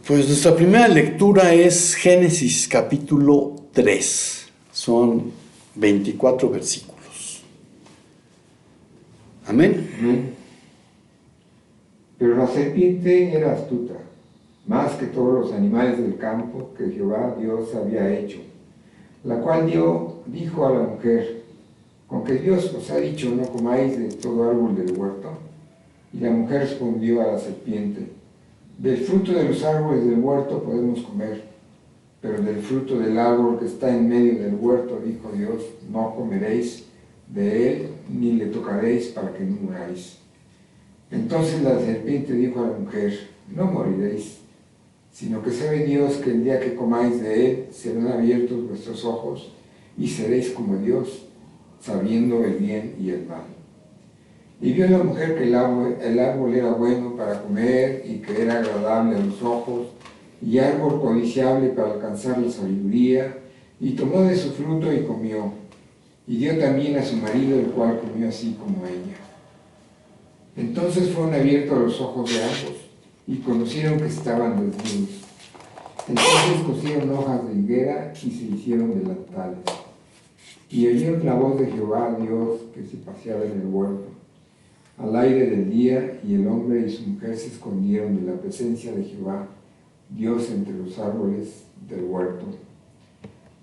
Pues nuestra primera lectura es Génesis capítulo 3. Son 24 versículos. Amén. Amén. Pero la serpiente era astuta, más que todos los animales del campo que Jehová Dios había hecho, la cual dijo a la mujer: ¿con que Dios os ha dicho no comáis de todo árbol del huerto? Y la mujer respondió a la serpiente: del fruto de los árboles del huerto podemos comer, pero del fruto del árbol que está en medio del huerto, dijo Dios, no comeréis de él, ni le tocaréis para que no muráis. Entonces la serpiente dijo a la mujer: no moriréis, sino que sabe Dios que el día que comáis de él serán abiertos vuestros ojos y seréis como Dios, sabiendo el bien y el mal. Y vio la mujer que el árbol era bueno para comer y que era agradable a los ojos y árbol codiciable para alcanzar la sabiduría, y tomó de su fruto y comió, y dio también a su marido, el cual comió así como ella. Entonces fueron abiertos los ojos de ambos y conocieron que estaban desnudos. Entonces cosieron hojas de higuera y se hicieron delantales. Y oyeron la voz de Jehová Dios que se paseaba en el huerto al aire del día, y el hombre y su mujer se escondieron de la presencia de Jehová Dios entre los árboles del huerto.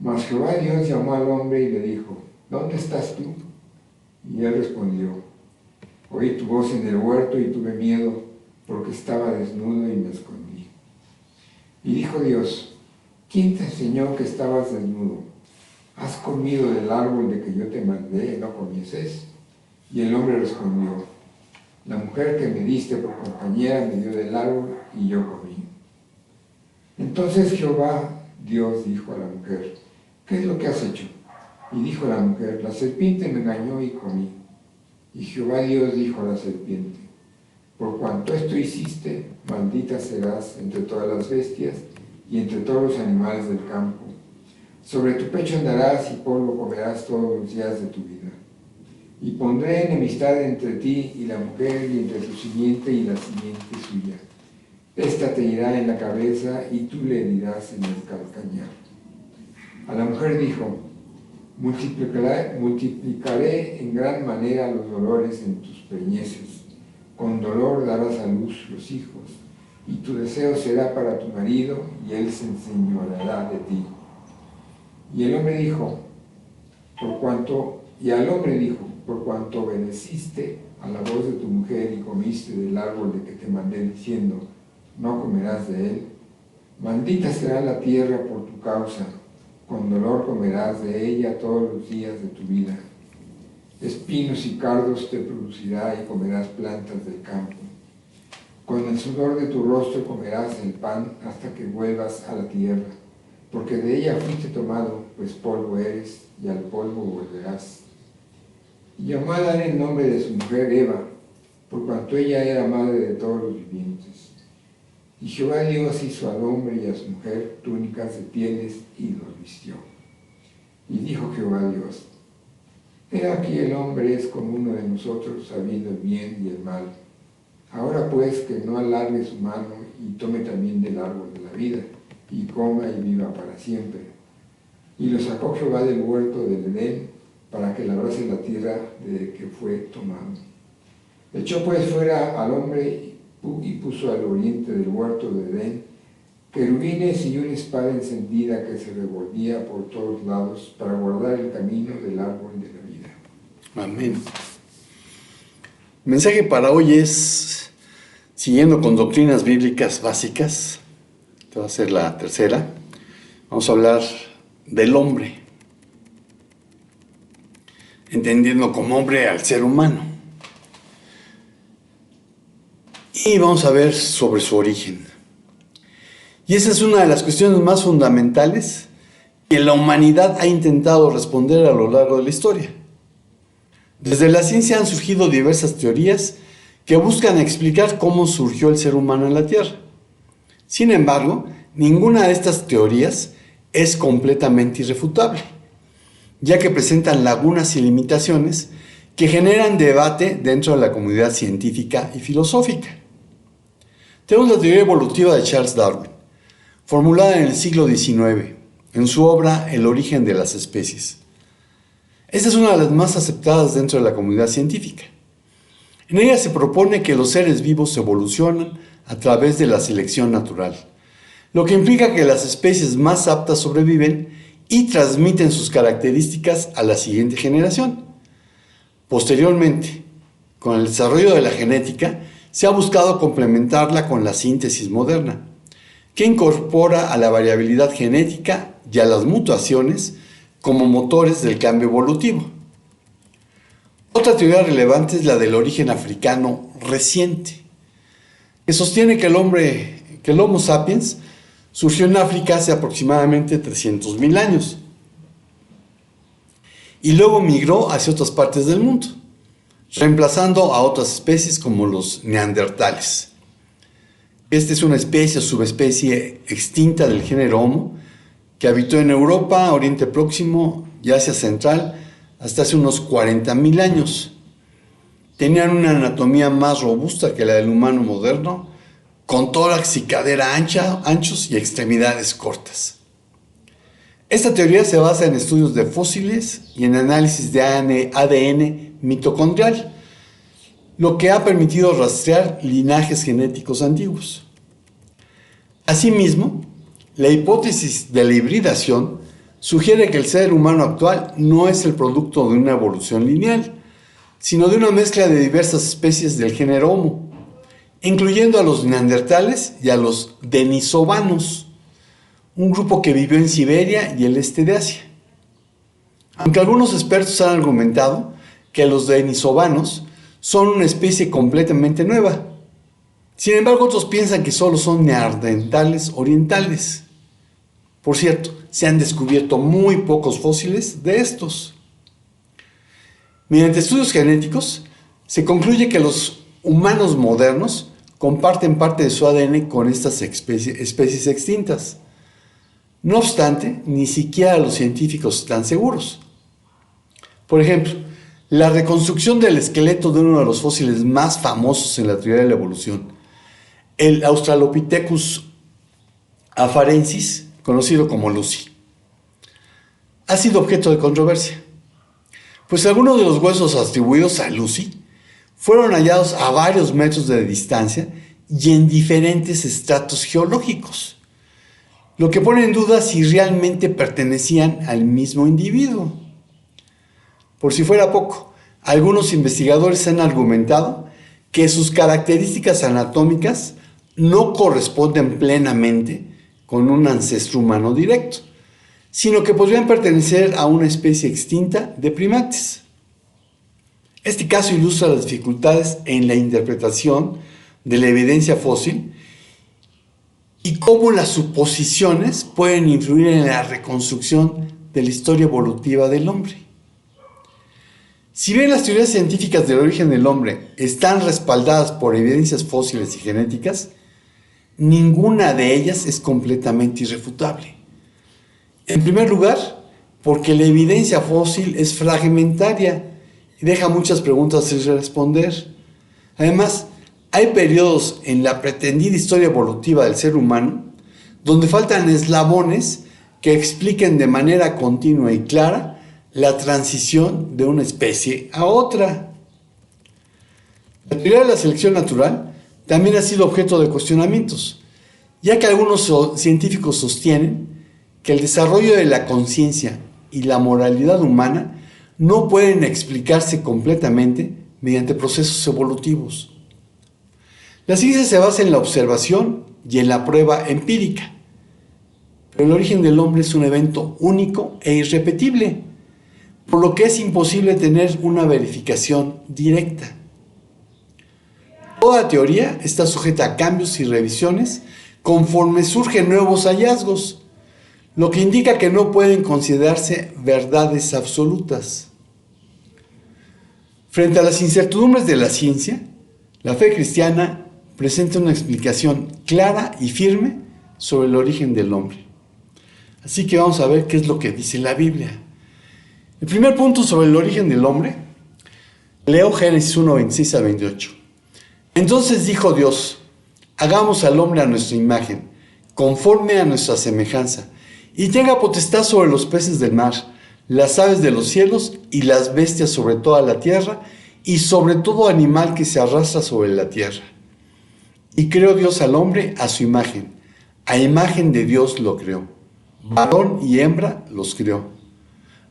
Mas Jehová Dios llamó al hombre y le dijo: ¿dónde estás tú? Y él respondió: oí tu voz en el huerto y tuve miedo, porque estaba desnudo y me escondí. Y dijo Dios: ¿quién te enseñó que estabas desnudo? ¿Has comido del árbol de que yo te mandé, no comieses? Y el hombre respondió: la mujer que me diste por compañera me dio del árbol y yo comí. Entonces Jehová Dios dijo a la mujer: ¿qué es lo que has hecho? Y dijo la mujer: la serpiente me engañó y comí. Y Jehová Dios dijo a la serpiente: por cuanto esto hiciste, maldita serás entre todas las bestias y entre todos los animales del campo. Sobre tu pecho andarás y polvo comerás todos los días de tu vida. Y pondré enemistad entre ti y la mujer, y entre su simiente y la simiente suya. Esta te irá en la cabeza y tú le herirás en el calcañar. A la mujer dijo: multiplicaré en gran manera los dolores en tus preñeces. Con dolor darás a luz los hijos, y tu deseo será para tu marido, y él se enseñoreará de ti. Y al hombre dijo: por cuanto obedeciste a la voz de tu mujer y comiste del árbol de que te mandé diciendo, no comerás de él, maldita será la tierra por tu causa, con dolor comerás de ella todos los días de tu vida. Espinos y cardos te producirá y comerás plantas del campo. Con el sudor de tu rostro comerás el pan hasta que vuelvas a la tierra, porque de ella fuiste tomado, pues polvo eres, y al polvo volverás. Y llamó a Adán el nombre de su mujer Eva, por cuanto ella era madre de todos los vivientes. Y Jehová Dios hizo al hombre y a su mujer túnicas de pieles y los vistió. Y dijo Jehová Dios: he aquí el hombre es como uno de nosotros, sabiendo el bien y el mal. Ahora pues que no alargue su mano y tome también del árbol de la vida, y coma y viva para siempre. Y lo sacó Jehová del huerto del Edén, para que labrase la tierra de que fue tomado. Echó pues fuera al hombre y puso al oriente del huerto de Edén querubines y una espada encendida que se revolvía por todos lados para guardar el camino del árbol de la vida. Amén. El mensaje para hoy es, siguiendo con doctrinas bíblicas básicas, esta va a ser la tercera, vamos a hablar del hombre, entendiendo como hombre al ser humano. Y vamos a ver sobre su origen. Y esa es una de las cuestiones más fundamentales que la humanidad ha intentado responder a lo largo de la historia. Desde la ciencia han surgido diversas teorías que buscan explicar cómo surgió el ser humano en la Tierra. Sin embargo, ninguna de estas teorías es completamente irrefutable, ya que presentan lagunas y limitaciones que generan debate dentro de la comunidad científica y filosófica. Tenemos la teoría evolutiva de Charles Darwin, formulada en el siglo XIX, en su obra El origen de las especies. Esta es una de las más aceptadas dentro de la comunidad científica. En ella se propone que los seres vivos evolucionan a través de la selección natural, lo que implica que las especies más aptas sobreviven y transmiten sus características a la siguiente generación. Posteriormente, con el desarrollo de la genética, se ha buscado complementarla con la síntesis moderna, que incorpora a la variabilidad genética y a las mutaciones como motores del cambio evolutivo. Otra teoría relevante es la del origen africano reciente, que sostiene que el Homo sapiens surgió en África hace aproximadamente 300.000 años y luego migró hacia otras partes del mundo, reemplazando a otras especies como los neandertales. Esta es una especie o subespecie extinta del género Homo que habitó en Europa, Oriente Próximo y Asia Central hasta hace unos 40.000 años. Tenían una anatomía más robusta que la del humano moderno, con tórax y cadera anchos y extremidades cortas. Esta teoría se basa en estudios de fósiles y en análisis de ADN mitocondrial, lo que ha permitido rastrear linajes genéticos antiguos. Asimismo, la hipótesis de la hibridación sugiere que el ser humano actual no es el producto de una evolución lineal, sino de una mezcla de diversas especies del género Homo, incluyendo a los neandertales y a los denisovanos, un grupo que vivió en Siberia y el este de Asia. Aunque algunos expertos han argumentado que los denisovanos son una especie completamente nueva. Sin embargo, otros piensan que solo son neandertales orientales. Por cierto, se han descubierto muy pocos fósiles de estos. Mediante estudios genéticos, se concluye que los humanos modernos comparten parte de su ADN con estas especies extintas. No obstante, ni siquiera los científicos están seguros. Por ejemplo, la reconstrucción del esqueleto de uno de los fósiles más famosos en la teoría de la evolución, el Australopithecus afarensis, conocido como Lucy, ha sido objeto de controversia, pues algunos de los huesos atribuidos a Lucy fueron hallados a varios metros de distancia y en diferentes estratos geológicos, lo que pone en duda si realmente pertenecían al mismo individuo. Por si fuera poco, algunos investigadores han argumentado que sus características anatómicas no corresponden plenamente con un ancestro humano directo, sino que podrían pertenecer a una especie extinta de primates. Este caso ilustra las dificultades en la interpretación de la evidencia fósil y cómo las suposiciones pueden influir en la reconstrucción de la historia evolutiva del hombre. Si bien las teorías científicas del origen del hombre están respaldadas por evidencias fósiles y genéticas, ninguna de ellas es completamente irrefutable. En primer lugar, porque la evidencia fósil es fragmentaria y deja muchas preguntas sin responder. Además, hay periodos en la pretendida historia evolutiva del ser humano donde faltan eslabones que expliquen de manera continua y clara la transición de una especie a otra. La teoría de la selección natural también ha sido objeto de cuestionamientos, ya que algunos científicos sostienen que el desarrollo de la conciencia y la moralidad humana no pueden explicarse completamente mediante procesos evolutivos. La ciencia se basa en la observación y en la prueba empírica, pero el origen del hombre es un evento único e irrepetible, por lo que es imposible tener una verificación directa. Toda teoría está sujeta a cambios y revisiones conforme surgen nuevos hallazgos, lo que indica que no pueden considerarse verdades absolutas. Frente a las incertidumbres de la ciencia, la fe cristiana presenta una explicación clara y firme sobre el origen del hombre. Así que vamos a ver qué es lo que dice la Biblia. El primer punto sobre el origen del hombre, leo Génesis 1, 26 a 28. Entonces dijo Dios: hagamos al hombre a nuestra imagen, conforme a nuestra semejanza, y tenga potestad sobre los peces del mar, las aves de los cielos y las bestias sobre toda la tierra, y sobre todo animal que se arrastra sobre la tierra. Y creó Dios al hombre a su imagen, a imagen de Dios lo creó, varón y hembra los creó.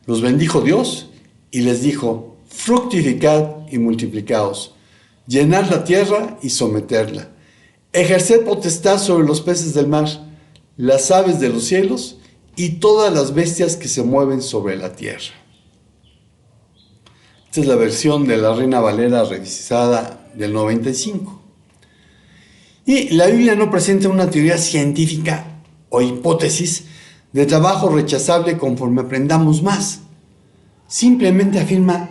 Los bendijo Dios y les dijo: fructificad y multiplicaos, llenad la tierra y someterla, ejerced potestad sobre los peces del mar, las aves de los cielos y todas las bestias que se mueven sobre la tierra. Esta es la versión de la Reina Valera revisada del 95. Y la Biblia no presenta una teoría científica o hipótesis de trabajo rechazable conforme aprendamos más. Simplemente afirma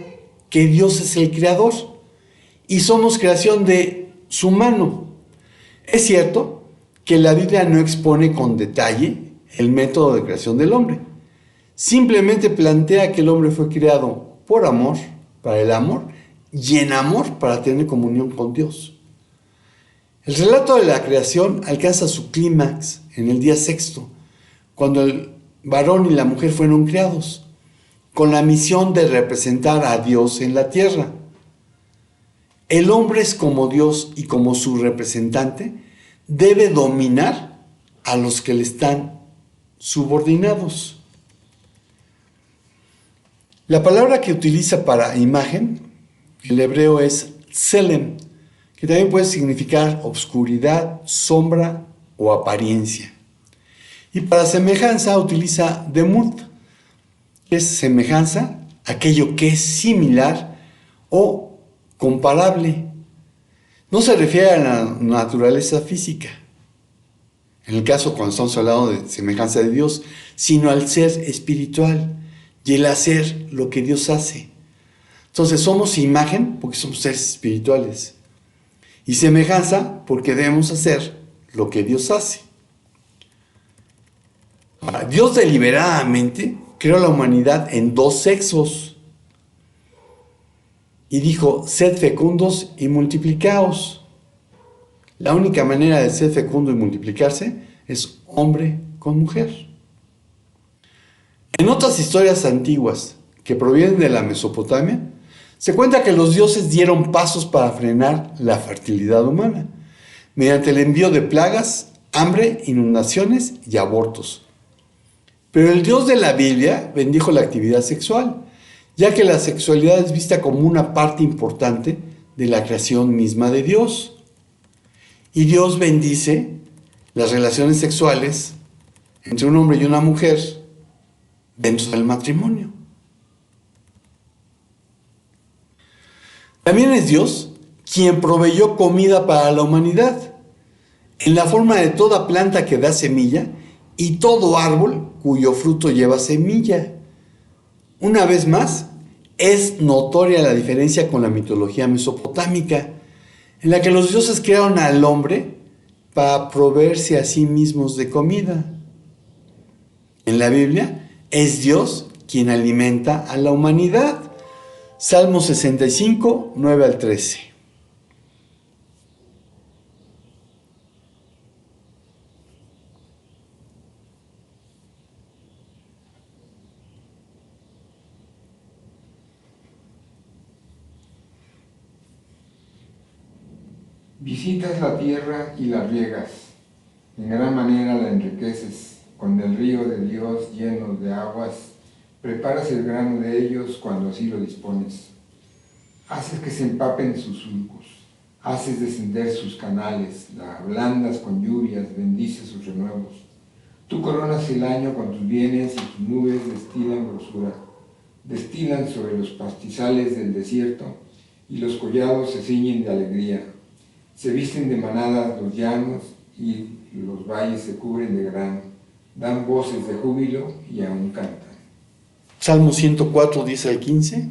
que Dios es el creador y somos creación de su mano. Es cierto que la Biblia no expone con detalle el método de creación del hombre. Simplemente plantea que el hombre fue creado por amor, para el amor, y en amor para tener comunión con Dios. El relato de la creación alcanza su clímax en el día sexto, cuando el varón y la mujer fueron creados, con la misión de representar a Dios en la tierra. El hombre es como Dios y como su representante debe dominar a los que le están subordinados. La palabra que utiliza para imagen, el hebreo es tselem, que también puede significar obscuridad, sombra o apariencia. Y para semejanza utiliza demut, que es semejanza, aquello que es similar o comparable. No se refiere a la naturaleza física, en el caso cuando estamos hablando de semejanza de Dios, sino al ser espiritual y el hacer lo que Dios hace. Entonces somos imagen porque somos seres espirituales y semejanza porque debemos hacer lo que Dios hace. Ahora, Dios deliberadamente creó a la humanidad en dos sexos y dijo: sed fecundos y multiplicaos. La única manera de ser fecundo y multiplicarse es hombre con mujer. En otras historias antiguas que provienen de la Mesopotamia, se cuenta que los dioses dieron pasos para frenar la fertilidad humana, mediante el envío de plagas, hambre, inundaciones y abortos. Pero el Dios de la Biblia bendijo la actividad sexual, ya que la sexualidad es vista como una parte importante de la creación misma de Dios. Y Dios bendice las relaciones sexuales entre un hombre y una mujer dentro del matrimonio. También es Dios quien proveyó comida para la humanidad, en la forma de toda planta que da semilla y todo árbol cuyo fruto lleva semilla. Una vez más, es notoria la diferencia con la mitología mesopotámica, en la que los dioses crearon al hombre para proveerse a sí mismos de comida. En la Biblia, es Dios quien alimenta a la humanidad. Salmo 65, 9 al 13. Visitas la tierra y la riegas, en gran manera la enriqueces, con el río de Dios lleno de aguas, preparas el grano de ellos cuando así lo dispones. Haces que se empapen sus surcos, haces descender sus canales, la ablandas con lluvias, bendices sus renuevos. Tú coronas el año con tus bienes y tus nubes destilan grosura, destilan sobre los pastizales del desierto y los collados se ciñen de alegría. Se visten de manadas los llanos y los valles se cubren de grano. Dan voces de júbilo y aún cantan. Salmo 104, 10 al 15.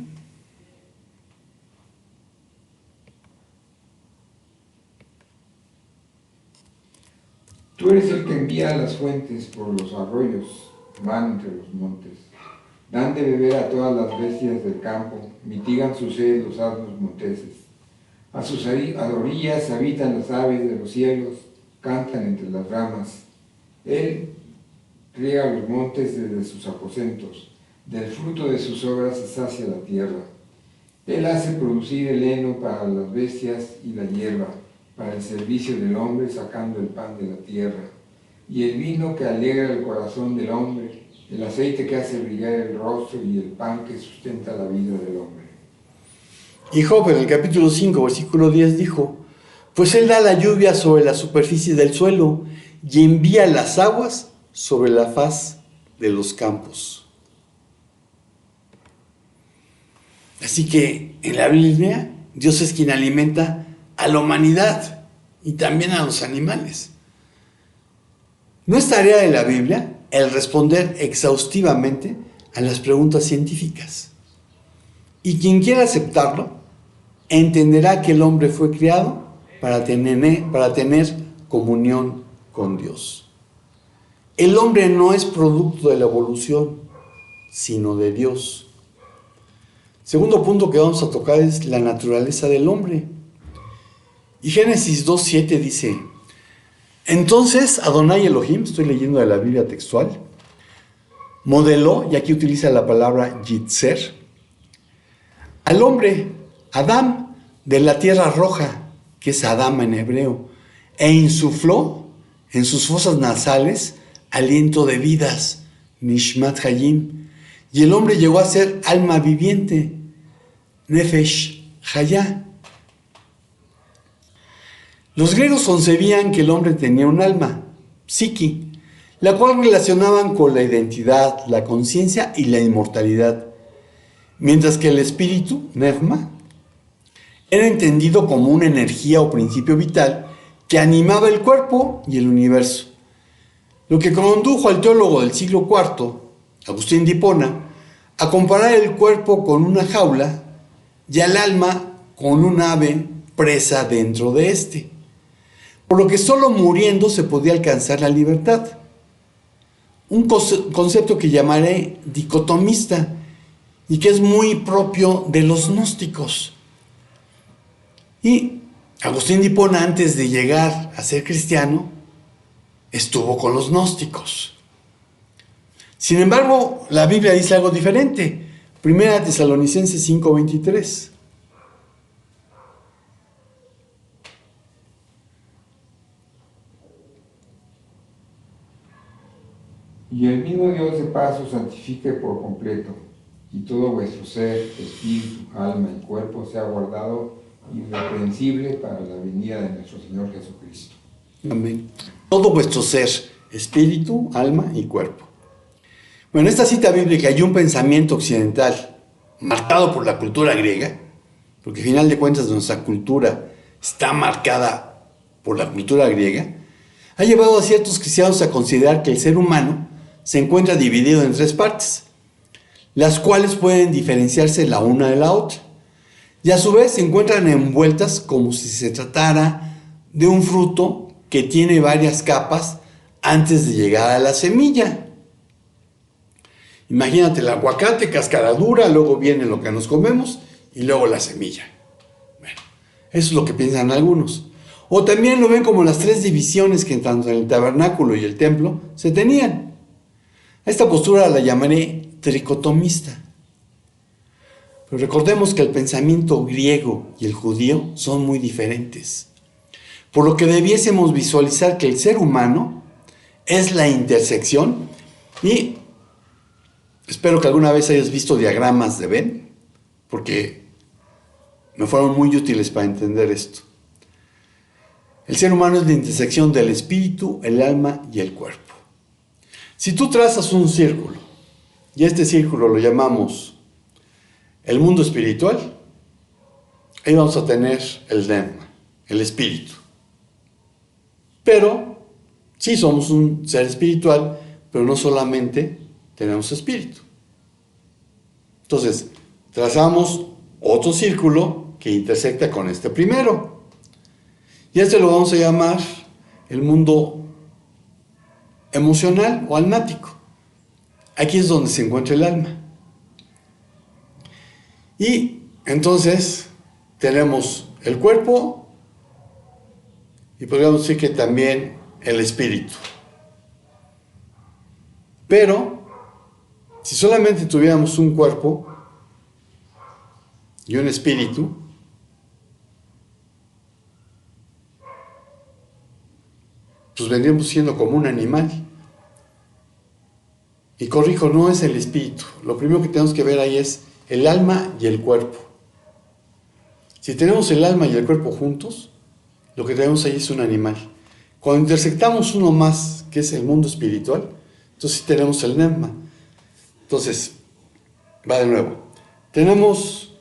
Tú eres el que envía las fuentes por los arroyos, van entre los montes. Dan de beber a todas las bestias del campo, mitigan su sed los asnos monteses. A orillas habitan las aves de los cielos, cantan entre las ramas. Él riega los montes desde sus aposentos, del fruto de sus obras se sacia la tierra. Él hace producir el heno para las bestias y la hierba, para el servicio del hombre, sacando el pan de la tierra, y el vino que alegra el corazón del hombre, el aceite que hace brillar el rostro y el pan que sustenta la vida del hombre. Y Job en el capítulo 5, versículo 10 dijo: pues Él da la lluvia sobre la superficie del suelo y envía las aguas sobre la faz de los campos. Así que en la Biblia, Dios es quien alimenta a la humanidad y también a los animales. No es tarea de la Biblia el responder exhaustivamente a las preguntas científicas. Y quien quiera aceptarlo, entenderá que el hombre fue creado para tener comunión con Dios. El hombre no es producto de la evolución, sino de Dios. Segundo punto que vamos a tocar es la naturaleza del hombre. Y Génesis 2:7 dice: entonces Adonai Elohim, estoy leyendo de la Biblia textual, modeló, y aquí utiliza la palabra yitzer, al hombre, Adán, de la tierra roja, que es Adán en hebreo, e insufló en sus fosas nasales aliento de vidas, Nishmat Hayim, y el hombre llegó a ser alma viviente, Nefesh Hayá. Los griegos concebían que el hombre tenía un alma, psiqui, la cual relacionaban con la identidad, la conciencia y la inmortalidad, mientras que el espíritu, Nefma, era entendido como una energía o principio vital que animaba el cuerpo y el universo, lo que condujo al teólogo del siglo IV, Agustín de Hipona, a comparar el cuerpo con una jaula y al alma con un ave presa dentro de éste, por lo que solo muriendo se podía alcanzar la libertad. Un concepto que llamaré dicotomista y que es muy propio de los gnósticos. Y Agustín de Hipona, antes de llegar a ser cristiano, estuvo con los gnósticos. Sin embargo, la Biblia dice algo diferente. Primera Tesalonicenses 5:23. Y el mismo Dios de paz os santifique por completo, y todo vuestro ser, espíritu, alma y cuerpo sea guardado irreprensible para la venida de nuestro Señor Jesucristo. Amén. Todo vuestro ser, espíritu, alma y cuerpo. Bueno, en esta cita bíblica hay un pensamiento occidental marcado por la cultura griega, porque al final de cuentas nuestra cultura está marcada por la cultura griega, ha llevado a ciertos cristianos a considerar que el ser humano se encuentra dividido en tres partes, las cuales pueden diferenciarse la una de la otra, y a su vez se encuentran envueltas como si se tratara de un fruto que tiene varias capas antes de llegar a la semilla. Imagínate el aguacate, cáscara dura, luego viene lo que nos comemos y luego la semilla. Bueno, eso es lo que piensan algunos. O también lo ven como las tres divisiones que tanto en el tabernáculo y el templo se tenían. A esta postura la llamaré tricotomista. Pero recordemos que el pensamiento griego y el judío son muy diferentes, por lo que debiésemos visualizar que el ser humano es la intersección, y espero que alguna vez hayas visto diagramas de Venn, porque me fueron muy útiles para entender esto. El ser humano es la intersección del espíritu, el alma y el cuerpo. Si tú trazas un círculo, y este círculo lo llamamos el mundo espiritual, ahí vamos a tener el Dhamma, el espíritu. Pero sí somos un ser espiritual, pero no solamente tenemos espíritu. Entonces, trazamos otro círculo que intersecta con este primero. Y este lo vamos a llamar el mundo emocional o almático. Aquí es donde se encuentra el alma. Y entonces tenemos el cuerpo y podríamos decir que también el espíritu. Pero, si solamente tuviéramos un cuerpo y un espíritu, pues vendríamos siendo como un animal. Y corrijo, no es el espíritu. Lo primero que tenemos que ver ahí es el alma y el cuerpo. Si tenemos el alma y el cuerpo juntos, lo que tenemos ahí es un animal. Cuando intersectamos uno más, que es el mundo espiritual, entonces sí tenemos el alma. Entonces, va de nuevo. Tenemos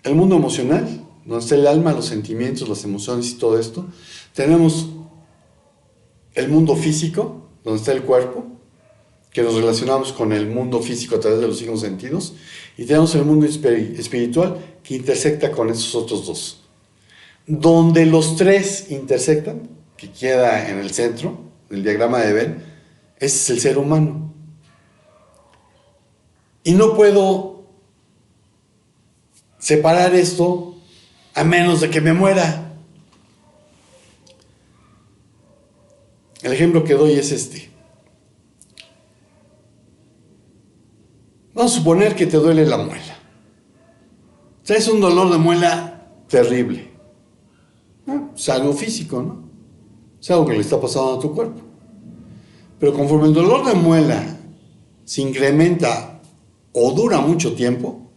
el mundo emocional, donde está el alma, los sentimientos, las emociones y todo esto. Tenemos el mundo físico, donde está el cuerpo, que nos relacionamos con el mundo físico a través de los 5 sentidos. Y tenemos el mundo espiritual, que intersecta con esos otros dos. Donde los tres intersectan, que queda en el centro del diagrama de Venn, ese es el ser humano. Y no puedo separar esto a menos de que me muera. El ejemplo que doy es este. Vamos a suponer que te duele la muela. O sea, es un dolor de muela terrible. Es algo físico, ¿no? Es algo que le está pasando a tu cuerpo. Pero conforme el dolor de muela se incrementa o dura mucho tiempo,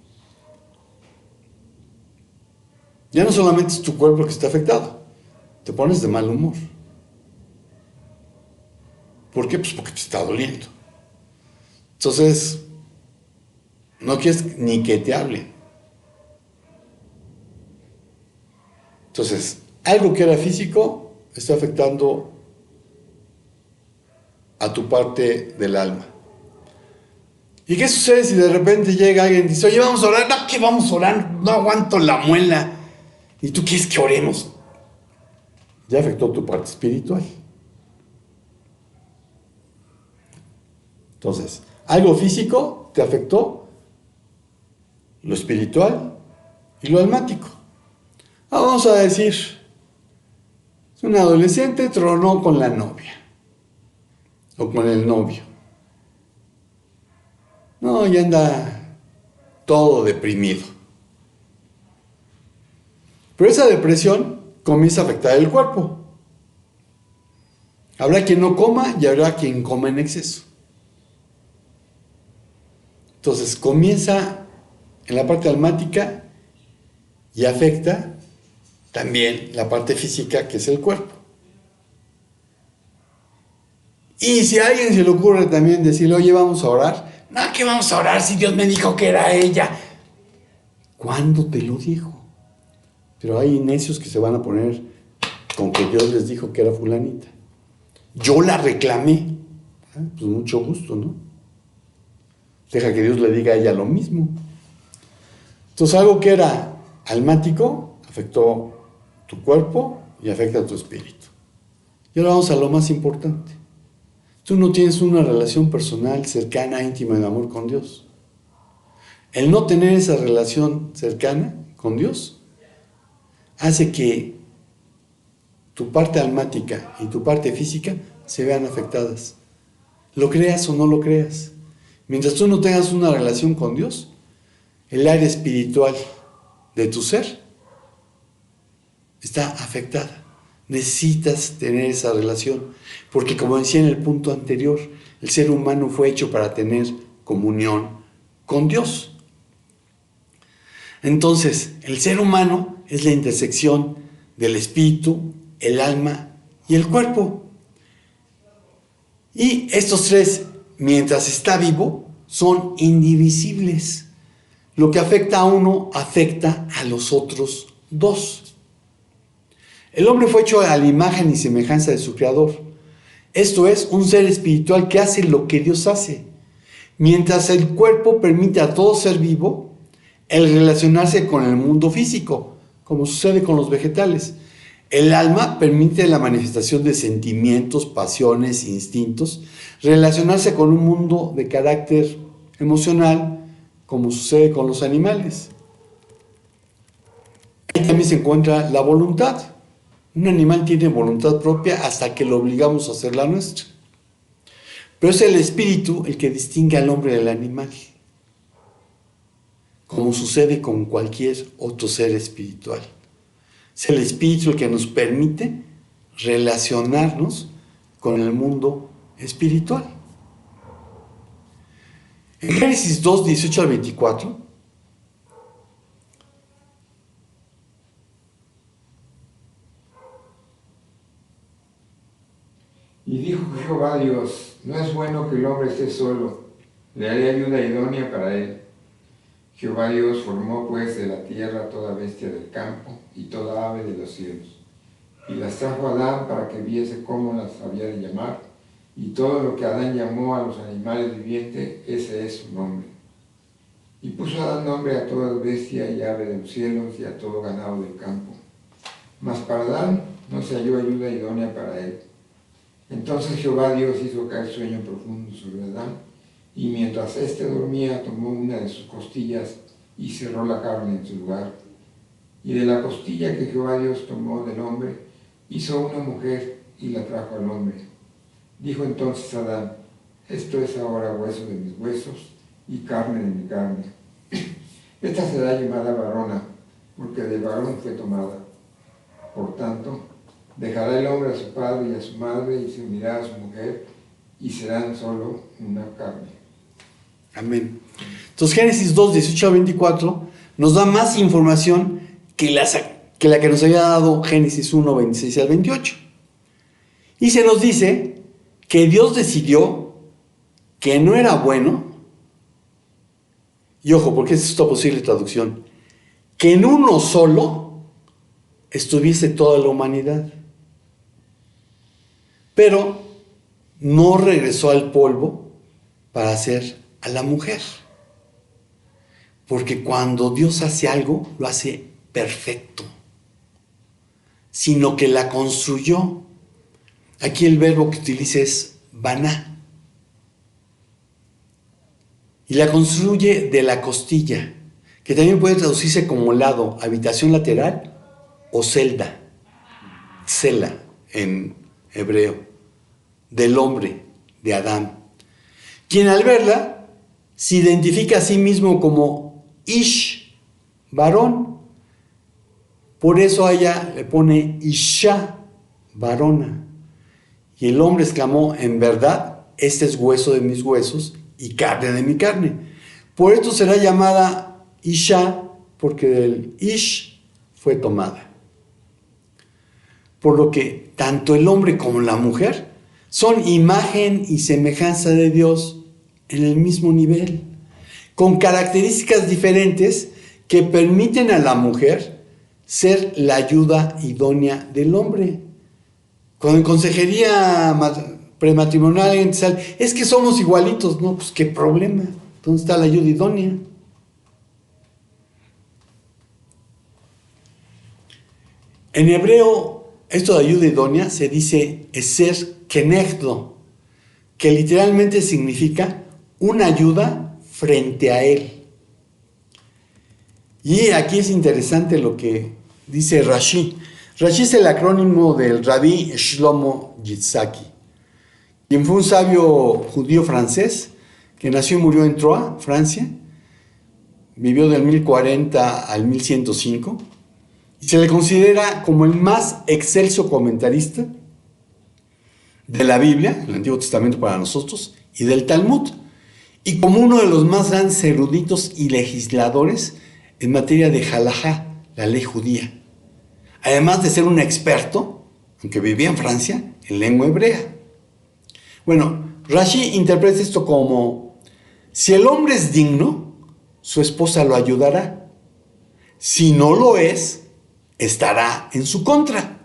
ya no solamente es tu cuerpo que está afectado, te pones de mal humor. ¿Por qué? Pues porque te está doliendo. Entonces, no quieres ni que te hablen. Entonces, algo que era físico está afectando a tu parte del alma. ¿Y qué sucede si de repente llega alguien y dice, oye, vamos a orar? No, ¿qué vamos a orar? No aguanto la muela. ¿Y tú quieres que oremos? Ya afectó tu parte espiritual. Entonces, algo físico te afectó lo espiritual y lo almático. Vamos a decir, un adolescente tronó con la novia o con el novio. No, ya anda todo deprimido. Pero esa depresión comienza a afectar el cuerpo. Habrá quien no coma y habrá quien coma en exceso. Entonces comienza en la parte almática y afecta también la parte física, que es el cuerpo. Y si a alguien se le ocurre también decirle, oye, vamos a orar. No, ¿qué vamos a orar si Dios me dijo que era ella? ¿Cuándo te lo dijo? Pero hay necios que se van a poner con que Dios les dijo que era fulanita. Yo la reclamé. Pues mucho gusto, ¿no? Deja que Dios le diga a ella lo mismo. Entonces, algo que era almático afectó tu cuerpo y afecta a tu espíritu. Y ahora vamos a lo más importante. Tú no tienes una relación personal, cercana, íntima, de amor con Dios. El no tener esa relación cercana con Dios hace que tu parte almática y tu parte física se vean afectadas. Lo creas o no lo creas. Mientras tú no tengas una relación con Dios, el área espiritual de tu ser está afectada. Necesitas tener esa relación, porque como decía en el punto anterior, el ser humano fue hecho para tener comunión con Dios. Entonces, el ser humano es la intersección del espíritu, el alma y el cuerpo. Y estos tres, mientras está vivo, son indivisibles. Lo que afecta a uno, afecta a los otros dos. El hombre fue hecho a la imagen y semejanza de su Creador. Esto es, un ser espiritual que hace lo que Dios hace. Mientras el cuerpo permite a todo ser vivo el relacionarse con el mundo físico, como sucede con los vegetales. El alma permite la manifestación de sentimientos, pasiones, instintos, relacionarse con un mundo de carácter emocional, como sucede con los animales. Ahí también se encuentra la voluntad. Un animal tiene voluntad propia hasta que lo obligamos a hacer la nuestra. Pero es el espíritu el que distingue al hombre del animal, como sucede con cualquier otro ser espiritual. Es el espíritu el que nos permite relacionarnos con el mundo espiritual. En Génesis 2, 18 al 24, y dijo Jehová Dios, no es bueno que el hombre esté solo, le haré ayuda idónea para él. Jehová Dios formó pues de la tierra toda bestia del campo y toda ave de los cielos, y las trajo a Adán para que viese cómo las había de llamar, y todo lo que Adán llamó a los animales vivientes, ese es su nombre. Y puso Adán nombre a toda bestia y ave de los cielos y a todo ganado del campo. Mas para Adán no se halló ayuda idónea para él. Entonces Jehová Dios hizo caer sueño profundo sobre Adán, y mientras éste dormía tomó una de sus costillas y cerró la carne en su lugar. Y de la costilla que Jehová Dios tomó del hombre, hizo una mujer y la trajo al hombre. Dijo entonces Adán, esto es ahora hueso de mis huesos y carne de mi carne. Esta será llamada varona, porque del varón fue tomada. Por tanto, dejará el hombre a su padre y a su madre y se unirá a su mujer y serán solo una carne. Amén. Entonces Génesis 2, 18 a 24 nos da más información que la que nos había dado Génesis 1, 26 al 28. Y se nos dice que Dios decidió que no era bueno, y ojo, porque es esta posible traducción, que en uno solo estuviese toda la humanidad. Pero no regresó al polvo para hacer a la mujer. Porque cuando Dios hace algo, lo hace perfecto, sino que la construyó. Aquí el verbo que utiliza es baná. Y la construye de la costilla, que también puede traducirse como lado, habitación lateral o celda, cela en hebreo, del hombre, de Adán, quien al verla se identifica a sí mismo como Ish, varón. Por eso a ella le pone Isha, varona. Y el hombre exclamó, en verdad, este es hueso de mis huesos y carne de mi carne. Por esto será llamada Isha, porque del Ish fue tomada. Por lo que tanto el hombre como la mujer son imagen y semejanza de Dios en el mismo nivel, con características diferentes que permiten a la mujer ser la ayuda idónea del hombre. Cuando en consejería prematrimonial es que somos igualitos, no, pues qué problema, ¿dónde está la ayuda idónea? En hebreo, esto de ayuda idónea se dice eser kenegdo, que literalmente significa una ayuda frente a él. Y aquí es interesante lo que dice Rashi. Rashi es el acrónimo del Rabí Shlomo Yitzhaki, quien fue un sabio judío francés que nació y murió en Troyes, Francia. Vivió del 1040 al 1105 y se le considera como el más excelso comentarista de la Biblia, el Antiguo Testamento para nosotros, y del Talmud, y como uno de los más grandes eruditos y legisladores en materia de halajá, la ley judía. Además de ser un experto, aunque vivía en Francia, en lengua hebrea. Bueno, Rashi interpreta esto como, si el hombre es digno, su esposa lo ayudará. Si no lo es, estará en su contra.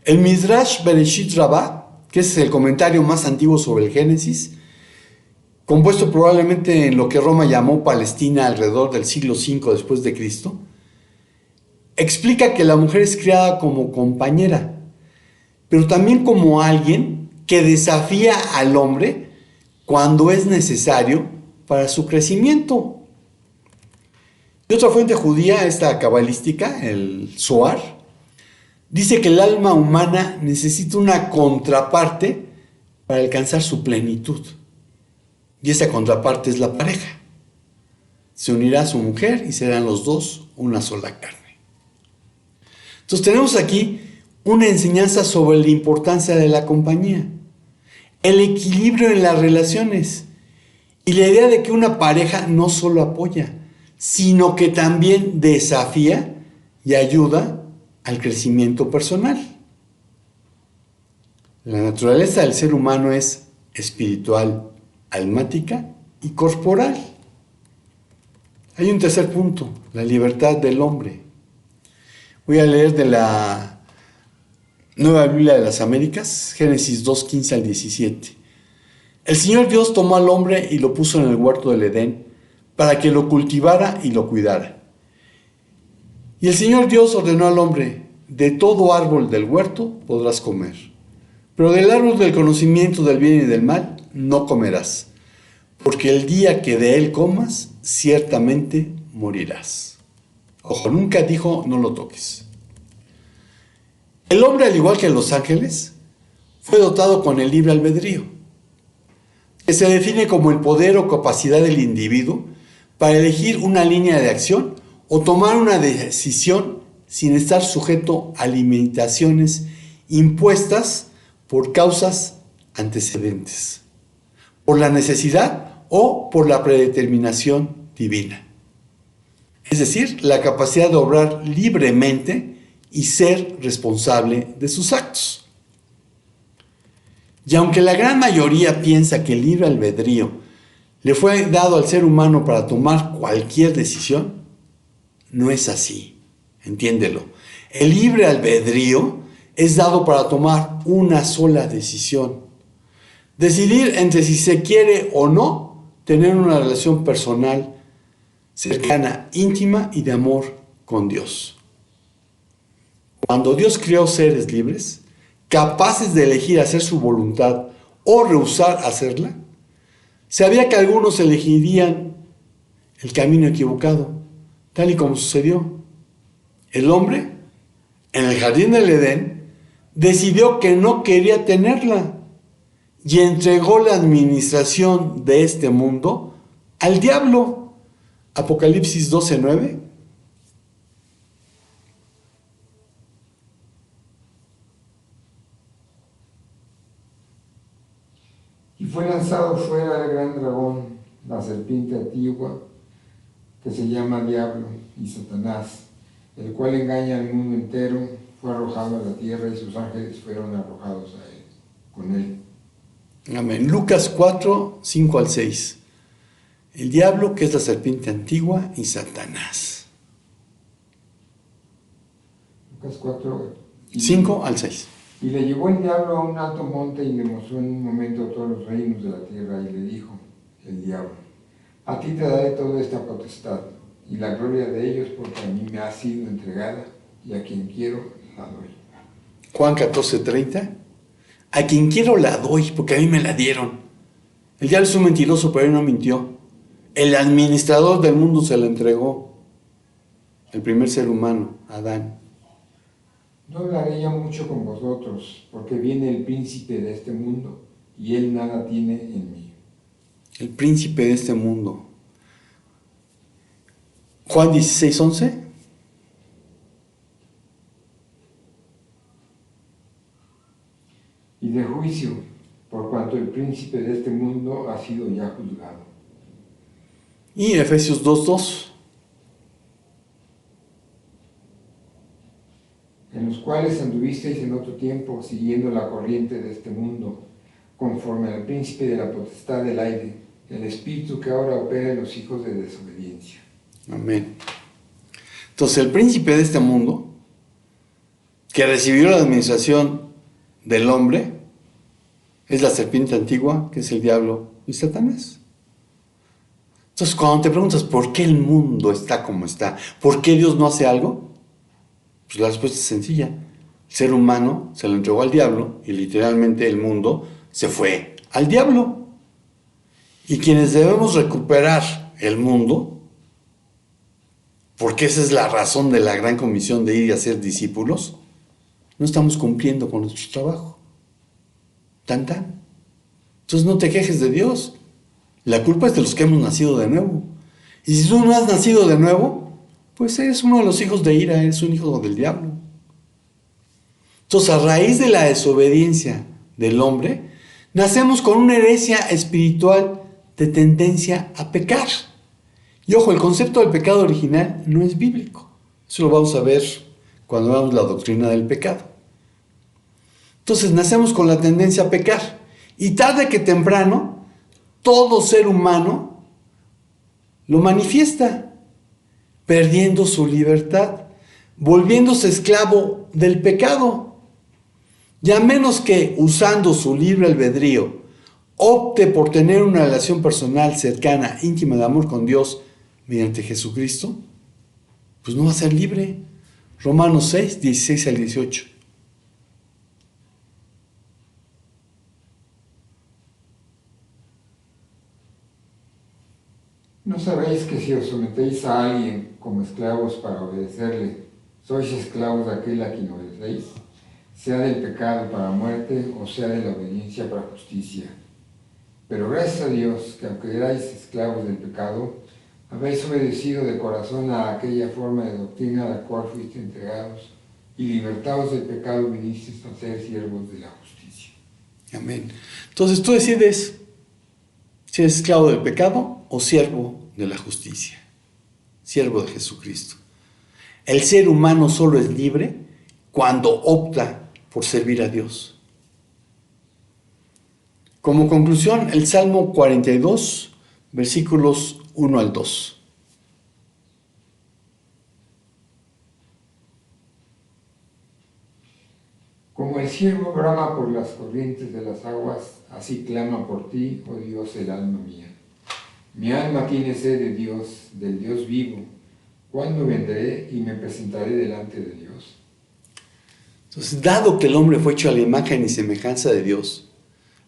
El Midrash Bereshit Rabbah, que es el comentario más antiguo sobre el Génesis, compuesto probablemente en lo que Roma llamó Palestina alrededor del siglo V después de Cristo, explica que la mujer es creada como compañera, pero también como alguien que desafía al hombre cuando es necesario para su crecimiento. Y otra fuente judía, esta cabalística, el Zohar, dice que el alma humana necesita una contraparte para alcanzar su plenitud. Y esa contraparte es la pareja. Se unirá a su mujer y serán los dos una sola carne. Entonces tenemos aquí una enseñanza sobre la importancia de la compañía, el equilibrio en las relaciones y la idea de que una pareja no solo apoya, sino que también desafía y ayuda al crecimiento personal. La naturaleza del ser humano es espiritual, almática y corporal. Hay un tercer punto, la libertad del hombre. Voy a leer de la Nueva Biblia de las Américas, Génesis 2, 15 al 17. El Señor Dios tomó al hombre y lo puso en el huerto del Edén para que lo cultivara y lo cuidara. Y el Señor Dios ordenó al hombre: de todo árbol del huerto podrás comer, pero del árbol del conocimiento del bien y del mal no comerás, porque el día que de él comas, ciertamente morirás. Ojo, nunca dijo no lo toques. El hombre, al igual que los ángeles, fue dotado con el libre albedrío, que se define como el poder o capacidad del individuo para elegir una línea de acción o tomar una decisión sin estar sujeto a limitaciones impuestas por causas antecedentes, por la necesidad o por la predeterminación divina. Es decir, la capacidad de obrar libremente y ser responsable de sus actos. Y aunque la gran mayoría piensa que el libre albedrío le fue dado al ser humano para tomar cualquier decisión, no es así. Entiéndelo. El libre albedrío es dado para tomar una sola decisión. Decidir entre si se quiere o no tener una relación personal cercana, íntima y de amor con Dios. Cuando Dios creó seres libres, capaces de elegir hacer su voluntad o rehusar hacerla, sabía que algunos elegirían el camino equivocado, tal y como sucedió. El hombre, en el jardín del Edén, decidió que no quería tenerla y entregó la administración de este mundo al diablo. Apocalipsis 12:9. Y fue lanzado fuera el gran dragón, la serpiente antigua, que se llama Diablo y Satanás, el cual engaña al mundo entero. Fue arrojado a la tierra y sus ángeles fueron arrojados a él, con él. Amén. Lucas 4, 5 al 6. El diablo, que es la serpiente antigua, y Satanás. Lucas 4. 5 al 6. Y le llevó el diablo a un alto monte y le mostró en un momento todos los reinos de la tierra y le dijo el diablo: a ti te daré toda esta potestad y la gloria de ellos, porque a mí me ha sido entregada y a quien quiero la doy. Juan 14:30. A quien quiero la doy, porque a mí me la dieron. El diablo es un mentiroso, pero él no mintió. El administrador del mundo se la entregó. El primer ser humano, Adán. No hablaré ya mucho con vosotros, porque viene el príncipe de este mundo, y él nada tiene en mí. El príncipe de este mundo. Juan 16:11. Y de juicio, por cuanto el príncipe de este mundo ha sido ya juzgado. Y Efesios 2:2. En los cuales anduvisteis en otro tiempo, siguiendo la corriente de este mundo, conforme al príncipe de la potestad del aire, el espíritu que ahora opera en los hijos de desobediencia. Amén. Entonces el príncipe de este mundo, que recibió la administración del hombre, es la serpiente antigua, que es el diablo y Satanás. Entonces cuando te preguntas por qué el mundo está como está, ¿por qué Dios no hace algo? Pues la respuesta es sencilla. El ser humano se lo entregó al diablo y literalmente el mundo se fue al diablo. Y quienes debemos recuperar el mundo, porque esa es la razón de la gran comisión de ir y hacer discípulos, no estamos cumpliendo con nuestro trabajo. Tan tan. Entonces no te quejes de Dios. La culpa es de los que hemos nacido de nuevo. Y si tú no has nacido de nuevo, pues eres uno de los hijos de ira, eres un hijo del diablo. Entonces, a raíz de la desobediencia del hombre, nacemos con una herencia espiritual de tendencia a pecar. Y ojo, el concepto del pecado original no es bíblico. Eso lo vamos a ver cuando veamos la doctrina del pecado. Entonces, nacemos con la tendencia a pecar. Y tarde que temprano, todo ser humano lo manifiesta, perdiendo su libertad, volviéndose esclavo del pecado. Ya menos que usando su libre albedrío, opte por tener una relación personal, cercana, íntima de amor con Dios mediante Jesucristo, pues no va a ser libre. Romanos 6, 16 al 18. ¿No sabéis que si os sometéis a alguien como esclavos para obedecerle, sois esclavos de aquel a quien obedecéis, sea del pecado para muerte o sea de la obediencia para justicia? Pero gracias a Dios que aunque erais esclavos del pecado, habéis obedecido de corazón a aquella forma de doctrina a la cual fuiste entregados, y libertados del pecado vinisteis a ser siervos de la justicia. Amén. Entonces tú decides si eres esclavo del pecado o siervo de la justicia, siervo de Jesucristo. El ser humano solo es libre cuando opta por servir a Dios. Como conclusión, el Salmo 42, versículos 1 al 2. Como el ciervo brama por las corrientes de las aguas, así clama por ti, oh Dios, el alma mía. Mi alma tiene sed de Dios, del Dios vivo. ¿Cuándo vendré y me presentaré delante de Dios? Entonces, dado que el hombre fue hecho a la imagen y semejanza de Dios,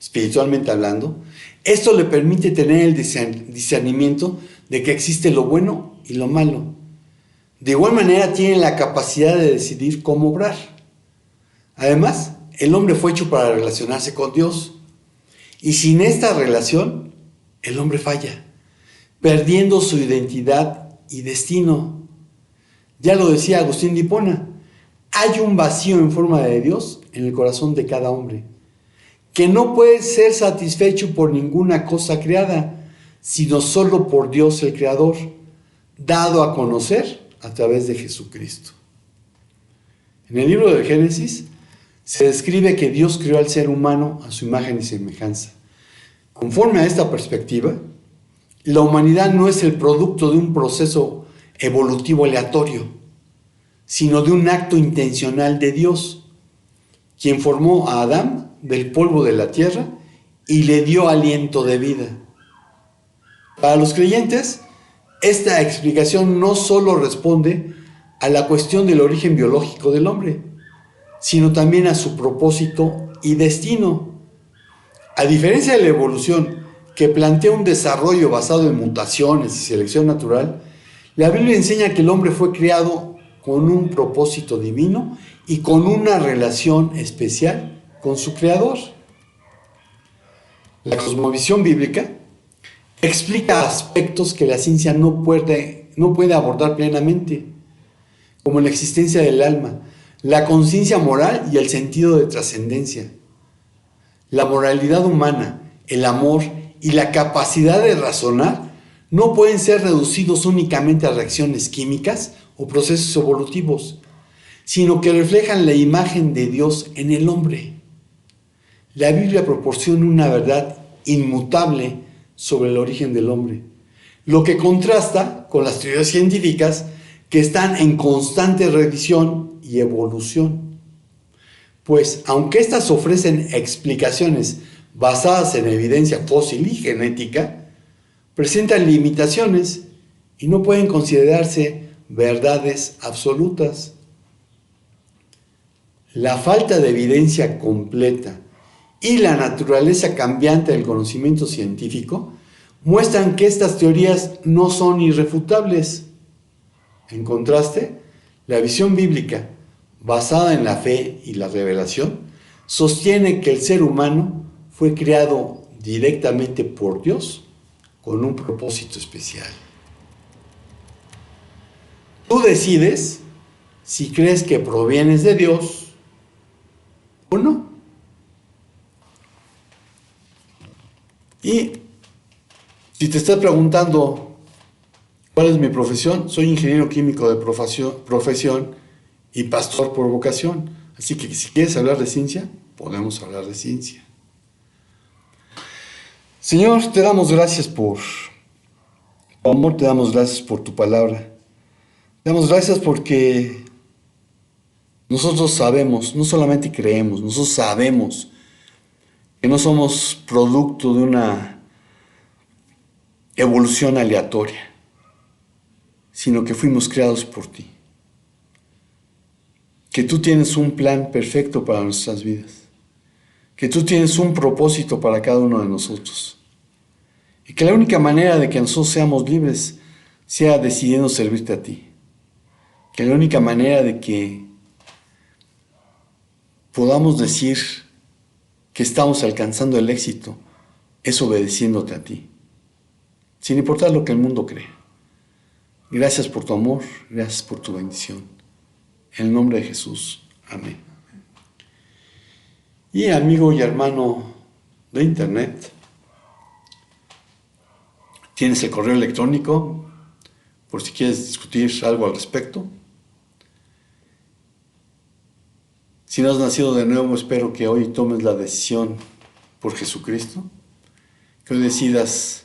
espiritualmente hablando, esto le permite tener el discernimiento de que existe lo bueno y lo malo. De igual manera tiene la capacidad de decidir cómo obrar. Además, el hombre fue hecho para relacionarse con Dios. Y sin esta relación, el hombre falla, perdiendo su identidad y destino. Ya lo decía Agustín de Hipona, hay un vacío en forma de Dios en el corazón de cada hombre, que no puede ser satisfecho por ninguna cosa creada, sino solo por Dios el Creador, dado a conocer a través de Jesucristo. En el libro del Génesis se describe que Dios creó al ser humano a su imagen y semejanza. Conforme a esta perspectiva, la humanidad no es el producto de un proceso evolutivo aleatorio, sino de un acto intencional de Dios, quien formó a Adán del polvo de la tierra y le dio aliento de vida. Para los creyentes, esta explicación no solo responde a la cuestión del origen biológico del hombre, sino también a su propósito y destino. A diferencia de la evolución, que plantea un desarrollo basado en mutaciones y selección natural, la Biblia enseña que el hombre fue creado con un propósito divino y con una relación especial con su Creador. La cosmovisión bíblica explica aspectos que la ciencia no puede abordar plenamente, como la existencia del alma, la conciencia moral y el sentido de trascendencia. La moralidad humana, el amor y la capacidad de razonar no pueden ser reducidos únicamente a reacciones químicas o procesos evolutivos, sino que reflejan la imagen de Dios en el hombre. La Biblia proporciona una verdad inmutable sobre el origen del hombre, lo que contrasta con las teorías científicas que están en constante revisión y evolución. Pues, aunque éstas ofrecen explicaciones basadas en evidencia fósil y genética, presentan limitaciones y no pueden considerarse verdades absolutas. La falta de evidencia completa y la naturaleza cambiante del conocimiento científico muestran que estas teorías no son irrefutables. En contraste, la visión bíblica, basada en la fe y la revelación, sostiene que el ser humano fue creado directamente por Dios con un propósito especial. Tú decides si crees que provienes de Dios o no. Y si te estás preguntando cuál es mi profesión, soy ingeniero químico de profesión y pastor por vocación. Así que si quieres hablar de ciencia, podemos hablar de ciencia. Señor, te damos gracias por tu amor, te damos gracias por tu palabra. Te damos gracias porque nosotros sabemos, no solamente creemos, nosotros sabemos que no somos producto de una evolución aleatoria, sino que fuimos creados por ti. Que tú tienes un plan perfecto para nuestras vidas. Que tú tienes un propósito para cada uno de nosotros. Y que la única manera de que nosotros seamos libres sea decidiendo servirte a ti. Que la única manera de que podamos decir que estamos alcanzando el éxito es obedeciéndote a ti, sin importar lo que el mundo cree. Gracias por tu amor, gracias por tu bendición. En el nombre de Jesús. Amén. Y amigo y hermano de internet, tienes el correo electrónico por si quieres discutir algo al respecto. Si no has nacido de nuevo, espero que hoy tomes la decisión por Jesucristo, que hoy decidas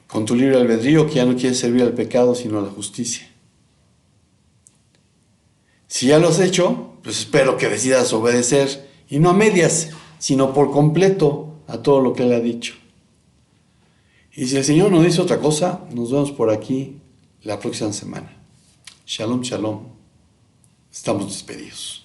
con tu libre albedrío que ya no quieres servir al pecado sino a la justicia. Si ya lo has hecho, pues espero que decidas obedecer, y no a medias, sino por completo a todo lo que Él ha dicho. Y si el Señor nos dice otra cosa, nos vemos por aquí la próxima semana. Shalom, shalom. Estamos despedidos.